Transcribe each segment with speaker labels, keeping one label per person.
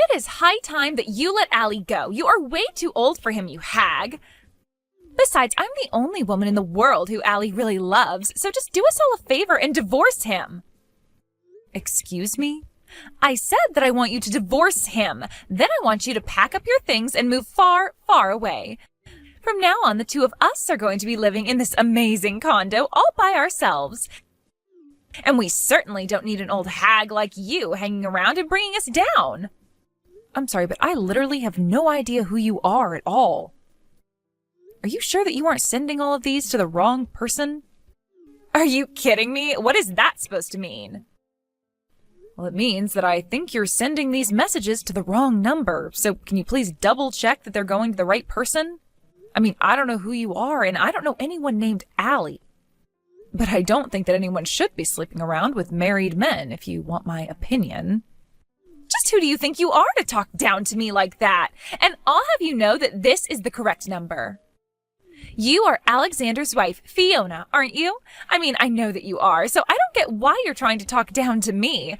Speaker 1: It is high time that you let Allie go. You are way too old for him, you hag. Besides, I'm the only woman in the world who Allie really loves, so just do us all a favor and divorce him. Excuse me? I said that I want you to divorce him. Then I want you to pack up your things and move far, far away. From now on, the two of us are going to be living in this amazing condo all by ourselves. And we certainly don't need an old hag like you hanging around and bringing us down. I'm sorry, but I literally have no idea who you are at all. Are you sure that you aren't sending all of these to the wrong person? Are you kidding me? What is that supposed to mean? Well, it means that I think you're sending these messages to the wrong number. So can you please double check that they're going to the right person? I mean, I don't know who you are, and I don't know anyone named Allie. But I don't think that anyone should be sleeping around with married men, if you want my opinion. Just who do you think you are to talk down to me like that? And I'll have you know that this is the correct number. You are Alexander's wife, Fiona, aren't you? I mean, I know that you are, so I don't get why you're trying to talk down to me.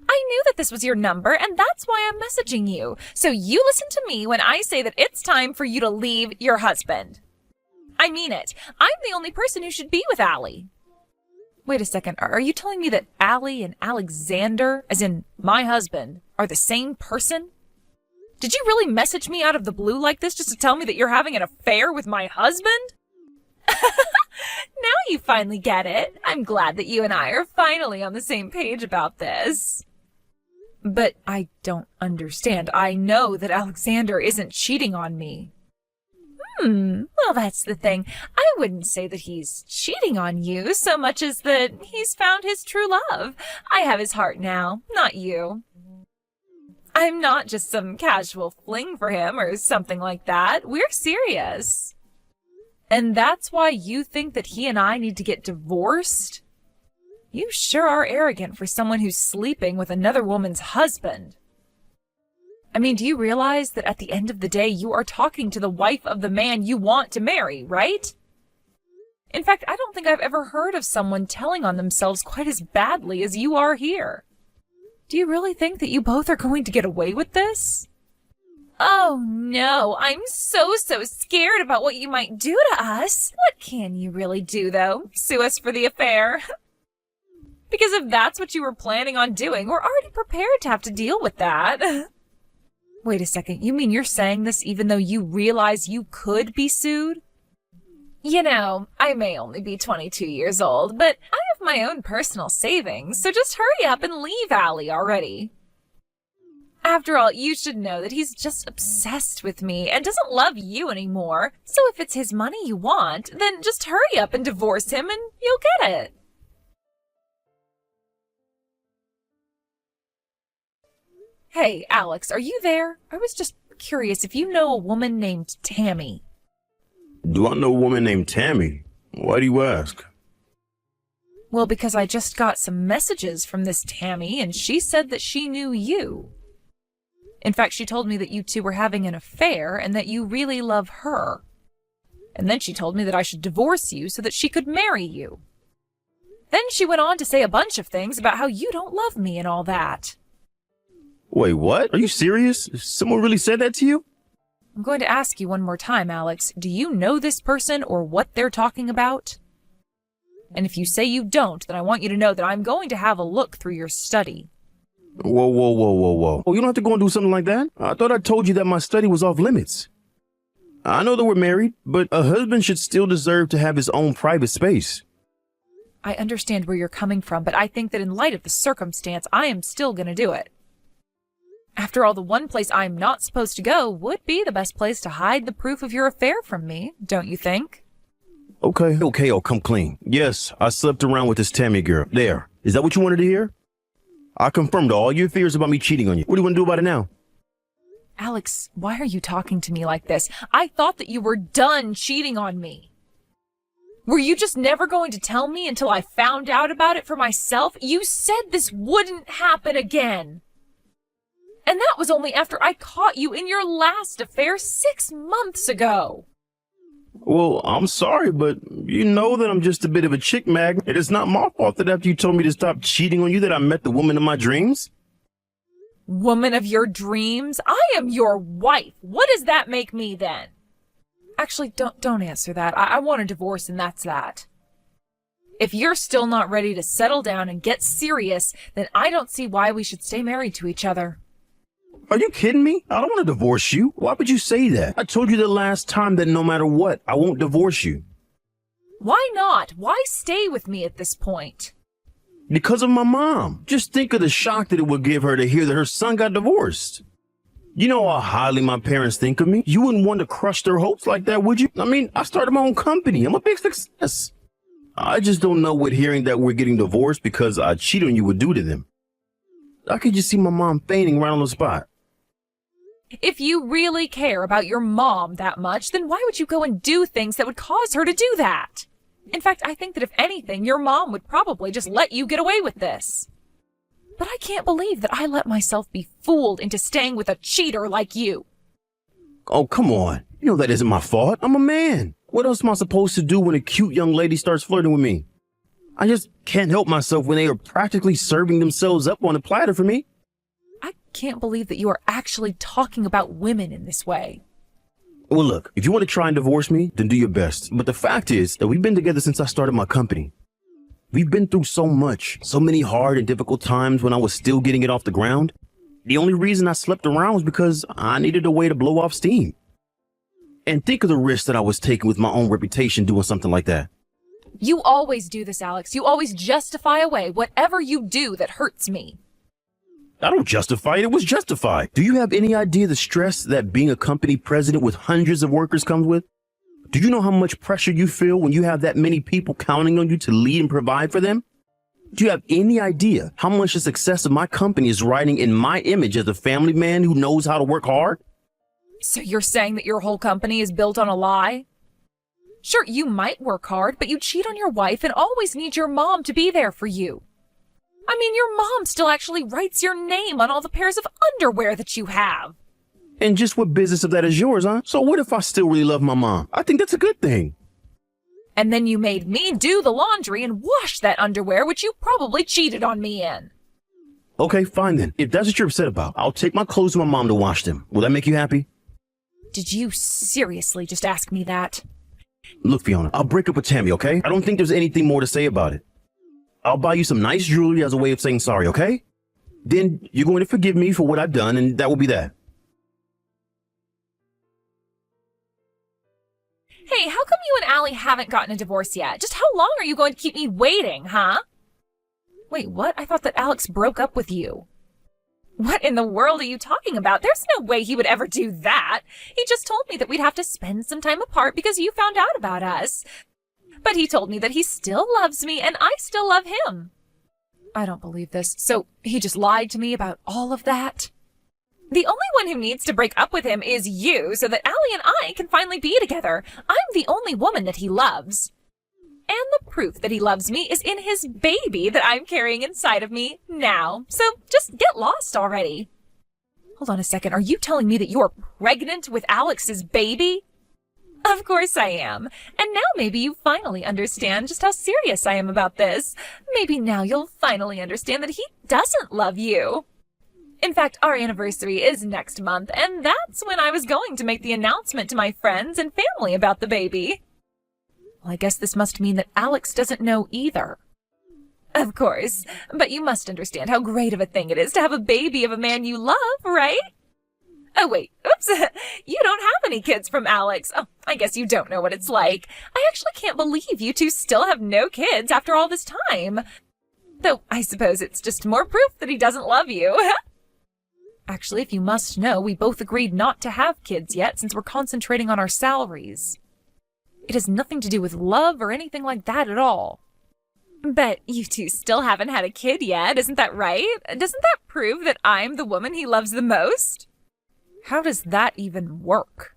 Speaker 1: I knew that this was your number, and that's why I'm messaging you. So you listen to me when I say that it's time for you to leave your husband. I mean it. I'm the only person who should be with Allie. Wait a second. Are you telling me that Allie and Alexander, as in my husband, are the same person? Did you really message me out of the blue like this just to tell me that you're having an affair with my husband? Now you finally get it. I'm glad that you and I are finally on the same page about this. But I don't understand. I know that Alexander isn't cheating on me. Well, that's the thing. I wouldn't say that he's cheating on you so much as that he's found his true love. I have his heart now, not you. I'm not just some casual fling for him or something like that. We're serious. And that's why you think that he and I need to get divorced? You sure are arrogant for someone who's sleeping with another woman's husband. I mean, do you realize that at the end of the day, you are talking to the wife of the man you want to marry, right? In fact, I don't think I've ever heard of someone telling on themselves quite as badly as you are here. Do you really think that you both are going to get away with this? Oh no, I'm so scared about what you might do to us. What can you really do, though? Sue us for the affair? Because if that's what you were planning on doing, we're already prepared to have to deal with that. Wait a second, you mean you're saying this even though you realize you could be sued? You know, I may only be 22 years old, but I have my own personal savings, so just hurry up and leave Allie already. After all, you should know that he's just obsessed with me and doesn't love you anymore. So if it's his money you want, then just hurry up and divorce him and you'll get it. Hey, Alex, are you there? I was just curious if you know a woman named Tammy.
Speaker 2: Do I know a woman named Tammy? Why do you ask?
Speaker 1: Well, because I just got some messages from this Tammy, and she said that she knew you. In fact, she told me that you two were having an affair and that you really love her. And then she told me that I should divorce you so that she could marry you. Then she went on to say a bunch of things about how you don't love me and all that.
Speaker 2: Wait, what? Are you serious? Someone really said that to you?
Speaker 1: I'm going to ask you one more time, Alex. Do you know this person or what they're talking about? And if you say you don't, then I want you to know that I'm going to have a look through your study.
Speaker 2: Whoa. Oh, you don't have to go and do something like that. I thought I told you that my study was off limits. I know that we're married, but a husband should still deserve to have his own private space.
Speaker 1: I understand where you're coming from, but I think that in light of the circumstance, I am still going to do it. After all, the one place I'm not supposed to go would be the best place to hide the proof of your affair from me, don't you think?
Speaker 2: Okay, I'll come clean. Yes, I slept around with this Tammy girl. There. Is that what you wanted to hear? I confirmed all your fears about me cheating on you. What do you want to do about it now?
Speaker 1: Alex, why are you talking to me like this? I thought that you were done cheating on me. Were you just never going to tell me until I found out about it for myself? You said this wouldn't happen again. And that was only after I caught you in your last affair 6 months ago.
Speaker 2: Well, I'm sorry, but you know that I'm just a bit of a chick magnet. It is not my fault that after you told me to stop cheating on you that I met the woman of my dreams.
Speaker 1: Woman of your dreams? I am your wife. What does that make me then? Actually, don't answer that. I want a divorce and that's that. If you're still not ready to settle down and get serious, then I don't see why we should stay married to each other.
Speaker 2: Are you kidding me? I don't want to divorce you. Why would you say that? I told you the last time that no matter what, I won't divorce you.
Speaker 1: Why not? Why stay with me at this point?
Speaker 2: Because of my mom. Just think of the shock that it would give her to hear that her son got divorced. You know how highly my parents think of me. You wouldn't want to crush their hopes like that, would you? I mean, I started my own company. I'm a big success. I just don't know what hearing that we're getting divorced because I cheated on you would do to them. I could just see my mom fainting right on the spot.
Speaker 1: If you really care about your mom that much, then why would you go and do things that would cause her to do that? In fact, I think that if anything, your mom would probably just let you get away with this. But I can't believe that I let myself be fooled into staying with a cheater like you.
Speaker 2: Oh, come on. You know that isn't my fault. I'm a man. What else am I supposed to do when a cute young lady starts flirting with me? I just can't help myself when they are practically serving themselves up on a platter for me.
Speaker 1: I can't believe that you are actually talking about women in this way.
Speaker 2: Well, look, if you want to try and divorce me, then do your best. But the fact is that we've been together since I started my company. We've been through so much, so many hard and difficult times when I was still getting it off the ground. The only reason I slept around was because I needed a way to blow off steam. And think of the risk that I was taking with my own reputation doing something like that.
Speaker 1: You always do this, Alex. You always justify away whatever you do that hurts me.
Speaker 2: I don't justify it. It was justified. Do you have any idea the stress that being a company president with hundreds of workers comes with? Do you know how much pressure you feel when you have that many people counting on you to lead and provide for them? Do you have any idea how much the success of my company is riding in my image as a family man who knows how to work hard?
Speaker 1: So you're saying that your whole company is built on a lie? Sure, you might work hard, but you cheat on your wife and always need your mom to be there for you. I mean, your mom still actually writes your name on all the pairs of underwear that you have.
Speaker 2: And just what business of that is yours, huh? So what if I still really love my mom? I think that's a good thing.
Speaker 1: And then you made me do the laundry and wash that underwear, which you probably cheated on me in.
Speaker 2: Okay, fine then. If that's what you're upset about, I'll take my clothes to my mom to wash them. Will that make you happy?
Speaker 1: Did you seriously just ask me that?
Speaker 2: Look, Fiona, I'll break up with Tammy, okay? I don't think there's anything more to say about it. I'll buy you some nice jewelry as a way of saying sorry, okay? Then you're going to forgive me for what I've done, and that will be that.
Speaker 1: Hey, how come you and Allie haven't gotten a divorce yet? Just how long are you going to keep me waiting, huh? Wait, what? I thought that Alex broke up with you. What in the world are you talking about? There's no way he would ever do that. He just told me that we'd have to spend some time apart because you found out about us. But he told me that he still loves me and I still love him. I don't believe this. So he just lied to me about all of that? The only one who needs to break up with him is you so that Allie and I can finally be together. I'm the only woman that he loves. And the proof that he loves me is in his baby that I'm carrying inside of me now. So just get lost already. Hold on a second. Are you telling me that you're pregnant with Alex's baby? Of course I am. And now maybe you finally understand just how serious I am about this. Maybe now you'll finally understand that he doesn't love you. In fact, our anniversary is next month, and that's when I was going to make the announcement to my friends and family about the baby. Well, I guess this must mean that Alex doesn't know either. Of course, but you must understand how great of a thing it is to have a baby of a man you love, right? Oh, wait, oops, you don't have any kids from Alex. Oh, I guess you don't know what it's like. I actually can't believe you two still have no kids after all this time. Though I suppose it's just more proof that he doesn't love you. Actually, if you must know, we both agreed not to have kids yet since we're concentrating on our salaries. It has nothing to do with love or anything like that at all. But you two still haven't had a kid yet, isn't that right? Doesn't that prove that I'm the woman he loves the most? How does that even work?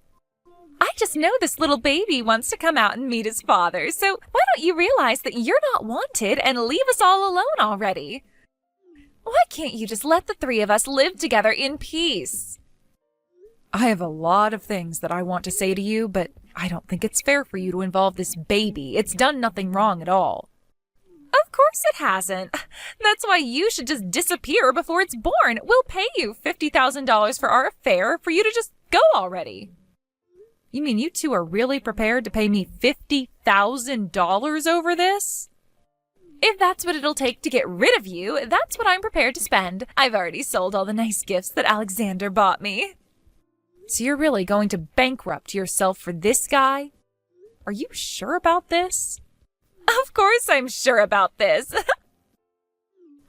Speaker 1: I just know this little baby wants to come out and meet his father, so why don't you realize that you're not wanted and leave us all alone already? Why can't you just let the three of us live together in peace? I have a lot of things that I want to say to you, but I don't think it's fair for you to involve this baby. It's done nothing wrong at all. Of course it hasn't. That's why you should just disappear before it's born. We'll pay you $50,000 for our affair for you to just go already. You mean you two are really prepared to pay me $50,000 over this? If that's what it'll take to get rid of you, that's what I'm prepared to spend. I've already sold all the nice gifts that Alexander bought me. So you're really going to bankrupt yourself for this guy? Are you sure about this? Of course I'm sure about this.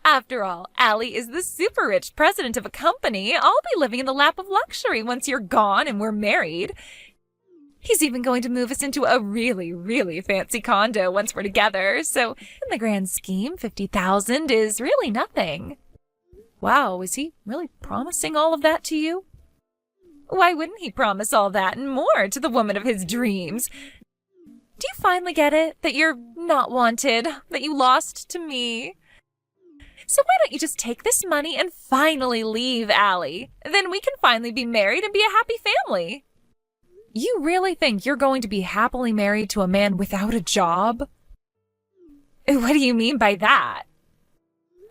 Speaker 1: After all, Allie is the super rich president of a company. I'll be living in the lap of luxury once you're gone and we're married. He's even going to move us into a really, really fancy condo once we're together. So in the grand scheme, $50,000 is really nothing. Wow, is he really promising all of that to you? Why wouldn't he promise all that and more to the woman of his dreams? Do you finally get it? That you're not wanted? That you lost to me? So why don't you just take this money and finally leave Allie? Then we can finally be married and be a happy family. You really think you're going to be happily married to a man without a job? What do you mean by that?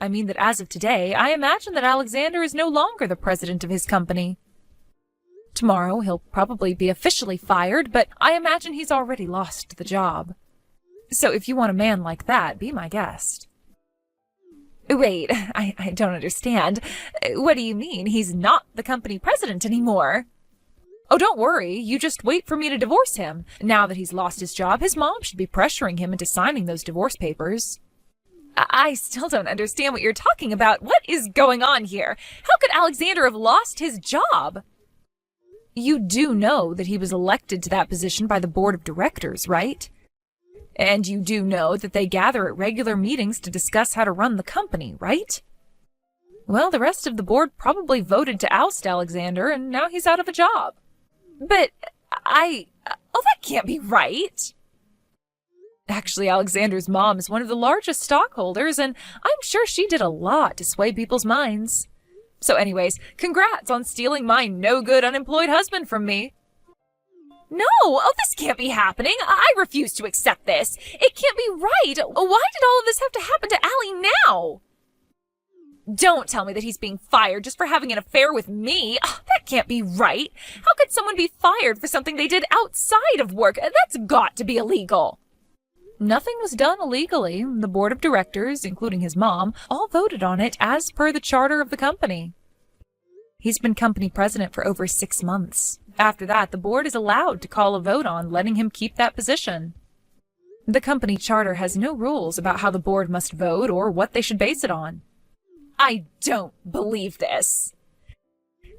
Speaker 1: I mean that as of today, I imagine that Alexander is no longer the president of his company. Tomorrow, he'll probably be officially fired, but I imagine he's already lost the job. So if you want a man like that, be my guest. Wait, I don't understand. What do you mean? He's not the company president anymore. Oh, don't worry. You just wait for me to divorce him. Now that he's lost his job, his mom should be pressuring him into signing those divorce papers. I still don't understand what you're talking about. What is going on here? How could Alexander have lost his job? You do know that he was elected to that position by the board of directors, right? And you do know that they gather at regular meetings to discuss how to run the company, right? Well, the rest of the board probably voted to oust Alexander, and now he's out of a job. But oh, that can't be right. Actually, Alexander's mom is one of the largest stockholders, and I'm sure she did a lot to sway people's minds. So anyways, congrats on stealing my no-good unemployed husband from me. No, oh, this can't be happening. I refuse to accept this. It can't be right. Why did all of this have to happen to Allie now? Don't tell me that he's being fired just for having an affair with me. That can't be right. How could someone be fired for something they did outside of work? That's got to be illegal. Nothing was done illegally. The board of directors, including his mom, all voted on it as per the charter of the company. He's been company president for over 6 months. After that, the board is allowed to call a vote on letting him keep that position. The company charter has no rules about how the board must vote or what they should base it on. I don't believe this.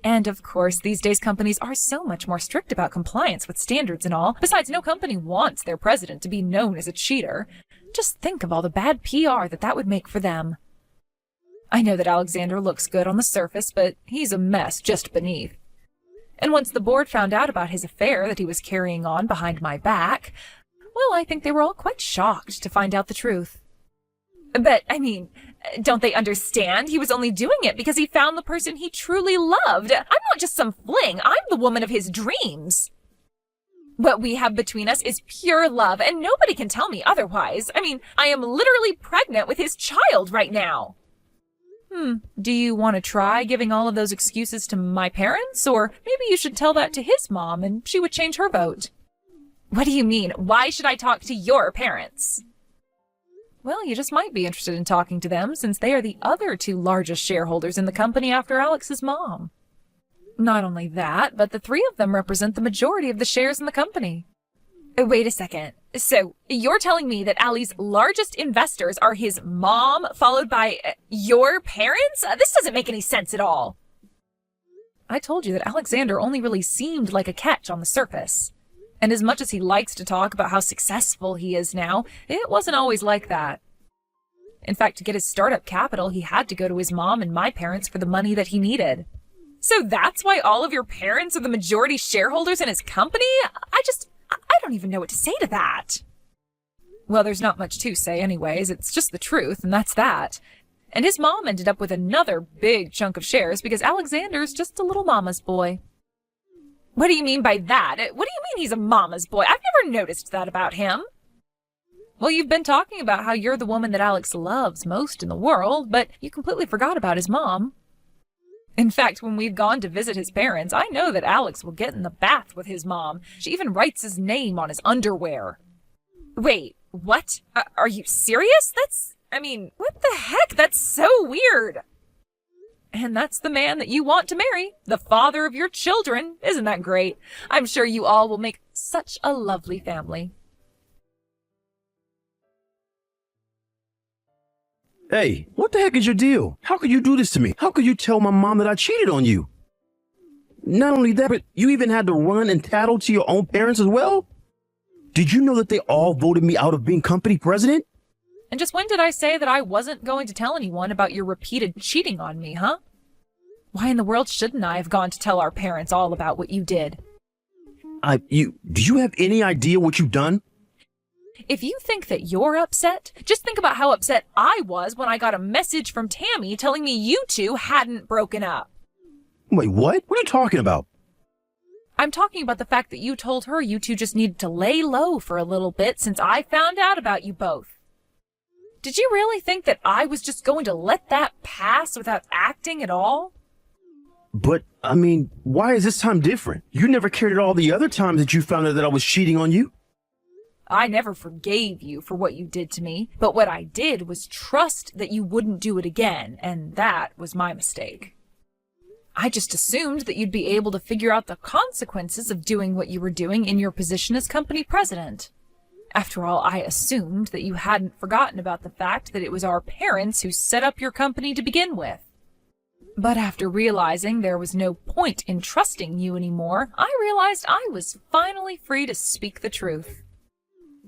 Speaker 1: And of course, these days companies are so much more strict about compliance with standards and all. Besides, no company wants their president to be known as a cheater. Just think of all the bad PR that would make for them. I know that Alexander looks good on the surface, but he's a mess just beneath. And once the board found out about his affair that he was carrying on behind my back, well, I think they were all quite shocked to find out the truth. But, I mean, don't they understand? He was only doing it because he found the person he truly loved. I'm not just some fling. I'm the woman of his dreams. What we have between us is pure love, and nobody can tell me otherwise. I mean, I am literally pregnant with his child right now. Do you want to try giving all of those excuses to my parents? Or maybe you should tell that to his mom and she would change her vote. What do you mean? Why should I talk to your parents? Well, you just might be interested in talking to them since they are the other 2 largest shareholders in the company after Alex's mom. Not only that, but the 3 of them represent the majority of the shares in the company. Wait a second. So, you're telling me that Allie's largest investors are his mom, followed by your parents? This doesn't make any sense at all. I told you that Alexander only really seemed like a catch on the surface. And as much as he likes to talk about how successful he is now, it wasn't always like that. In fact, to get his startup capital, he had to go to his mom and my parents for the money that he needed. So that's why all of your parents are the majority shareholders in his company? I don't even know what to say to that. Well, there's not much to say anyways. It's just the truth, and that's that. And his mom ended up with another big chunk of shares because Alexander's just a little mama's boy. What do you mean by that? What do you mean he's a mama's boy? I've never noticed that about him. Well, you've been talking about how you're the woman that Alex loves most in the world, but you completely forgot about his mom. In fact, when we've gone to visit his parents, I know that Alex will get in the bath with his mom. She even writes his name on his underwear. Wait, what? Are you serious? What the heck? That's so weird. And that's the man that you want to marry, the father of your children. Isn't that great? I'm sure you all will make such a lovely family.
Speaker 2: Hey, what the heck is your deal? How could you do this to me? How could you tell my mom that I cheated on you? Not only that, but you even had to run and tattle to your own parents as well? Did you know that they all voted me out of being company president?
Speaker 1: And just when did I say that I wasn't going to tell anyone about your repeated cheating on me, huh? Why in the world shouldn't I have gone to tell our parents all about what you did?
Speaker 2: Do you have any idea what you've done?
Speaker 1: If you think that you're upset, just think about how upset I was when I got a message from Tammy telling me you two hadn't broken up.
Speaker 2: Wait, what? What are you talking about?
Speaker 1: I'm talking about the fact that you told her you two just needed to lay low for a little bit since I found out about you both. Did you really think that I was just going to let that pass without acting at all?
Speaker 2: But, why is this time different? You never cared at all the other times that you found out that I was cheating on you.
Speaker 1: I never forgave you for what you did to me, but what I did was trust that you wouldn't do it again, and that was my mistake. I just assumed that you'd be able to figure out the consequences of doing what you were doing in your position as company president. After all, I assumed that you hadn't forgotten about the fact that it was our parents who set up your company to begin with. But after realizing there was no point in trusting you anymore, I realized I was finally free to speak the truth.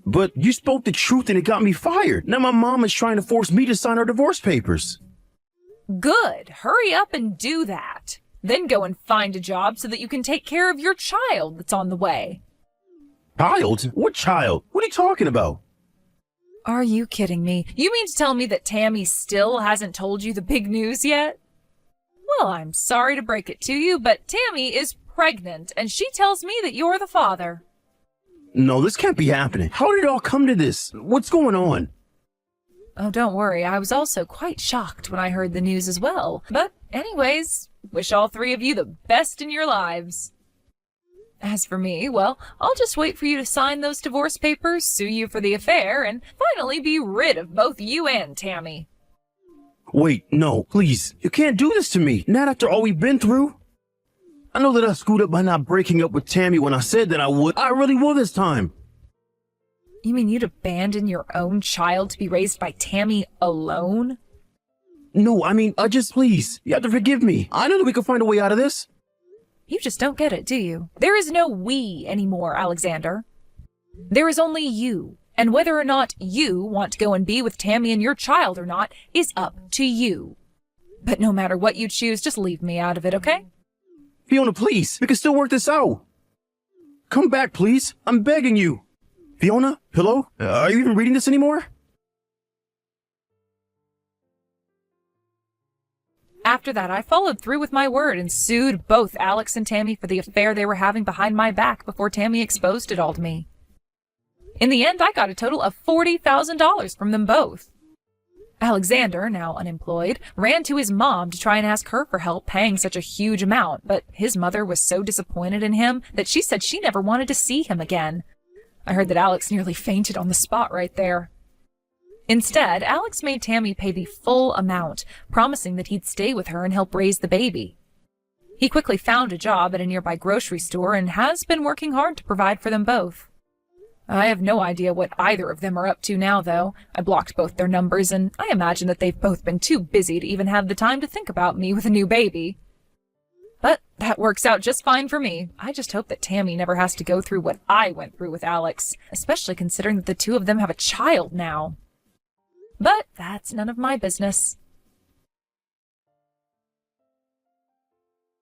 Speaker 2: But you spoke the truth and it got me fired. Now my mom is trying to force me to sign her divorce papers.
Speaker 1: Good. Hurry up and do that. Then go and find a job so that you can take care of your child that's on the way.
Speaker 2: Child? What child? What are you talking about?
Speaker 1: Are you kidding me? You mean to tell me that Tammy still hasn't told you the big news yet? Well, I'm sorry to break it to you, but Tammy is pregnant, and she tells me that you're the father.
Speaker 2: No, this can't be happening. How did it all come to this? What's going on?
Speaker 1: Oh, don't worry. I was also quite shocked when I heard the news as well. But anyways, wish all three of you the best in your lives. As for me, well, I'll just wait for you to sign those divorce papers, sue you for the affair, and finally be rid of both you and Tammy.
Speaker 2: Wait, no, please. You can't do this to me. Not after all we've been through. I know that I screwed up by not breaking up with Tammy when I said that I would. I really will this time.
Speaker 1: You mean you'd abandon your own child to be raised by Tammy alone?
Speaker 2: No, please. You have to forgive me. I know that we can find a way out of this.
Speaker 1: You just don't get it, do you? There is no we anymore, Alexander. There is only you. And whether or not you want to go and be with Tammy and your child or not is up to you. But no matter what you choose, just leave me out of it, okay?
Speaker 2: Fiona, please. We can still work this out. Come back, please. I'm begging you. Fiona? Hello? Are you even reading this anymore?
Speaker 1: After that, I followed through with my word and sued both Alex and Tammy for the affair they were having behind my back before Tammy exposed it all to me. In the end, I got a total of $40,000 from them both. Alexander, now unemployed, ran to his mom to try and ask her for help paying such a huge amount, but his mother was so disappointed in him that she said she never wanted to see him again. I heard that Alex nearly fainted on the spot right there. Instead, Alex made Tammy pay the full amount, promising that he'd stay with her and help raise the baby. He quickly found a job at a nearby grocery store and has been working hard to provide for them both. I have no idea what either of them are up to now, though. I blocked both their numbers, and I imagine that they've both been too busy to even have the time to think about me with a new baby. But that works out just fine for me. I just hope that Tammy never has to go through what I went through with Alex, especially considering that the two of them have a child now. But that's none of my business.